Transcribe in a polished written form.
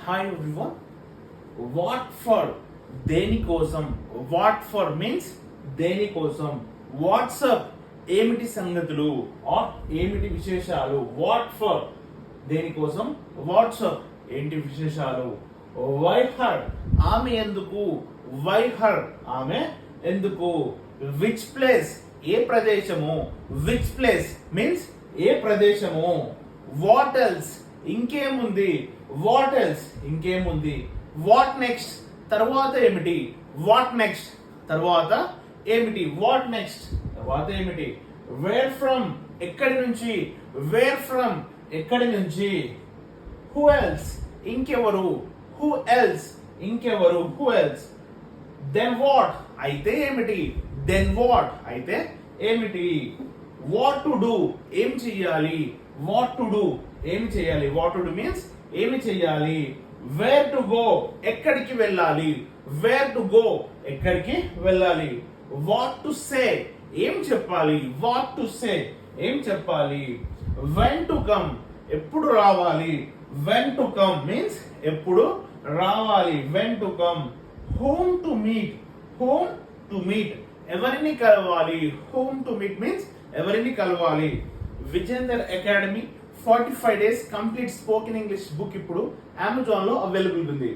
Hi everyone. What for దేనికోసం, what for means దేనికోసం, WhatsApp ఏమిటి సంగతులు ఆర్ ఏమిటి విశేషాలు, వాట్ ఫర్ దేనికోసం, వాట్సాప్ ఏంటి విశేషాలు, వై హర్ ఆమె ఎందుకు, వై హర్ ఆమె ఎందుకు, విచ్ ప్లేస్ ఏ ప్రదేశము, విచ్ ప్లేస్ మీన్స్ ఏ ప్రదేశము, వాట్ ఎల్స్ ఇంకేముంది, వాట్ ఎల్స్ ఇంకేముంది, వాట్ నెక్స్ట్ తర్వాత ఏమిటి, వాట్ నెక్స్ట్ తర్వాత ఏమిటి, వాట్ నెక్స్ట్ తర్వాత ఏమిటి, వేర్ ఫ్రమ్ ఎక్కడి నుంచి, వేర్ ఫ్రమ్ ఎక్కడి నుంచి, హూ ఎల్స్ ఇంకెవరు, హూ ఎల్స్ ఇంకెవరు, హూ ఎల్స్, దెన్ వాట్ అయితే ఏమిటి, దెన్ వాట్ అయితే ఏమిటి, వాట్ టు డూ ఏం చెయ్యాలి, వాట్ టు డూ ఏమి చేయాలి, వాట్ టు డూ మీన్స్ ఏమి చేయాలి, వేర్ టు గో ఎక్కడికి వెళ్ళాలి, వేర్ టు గో ఎక్కడికి వెళ్ళాలి, వాట్ టు సే ఏం చెప్పాలి, వాట్ టు సే ఏం చెప్పాలి, వెన్ టు కమ్ ఎప్పుడు రావాలి, వెన్ టు కమ్ మీన్స్ ఎప్పుడు రావాలి, when to come, home to meet, home to meet ఎవరిని కలవాలి, హోమ్ టు మీట్ మీన్స్ ఎవరిని కలవాలి. Vijender academy 45 days complete spoken English book ఇప్పుడు అమెజాన్ లో అవైలబుల్ ఉంది.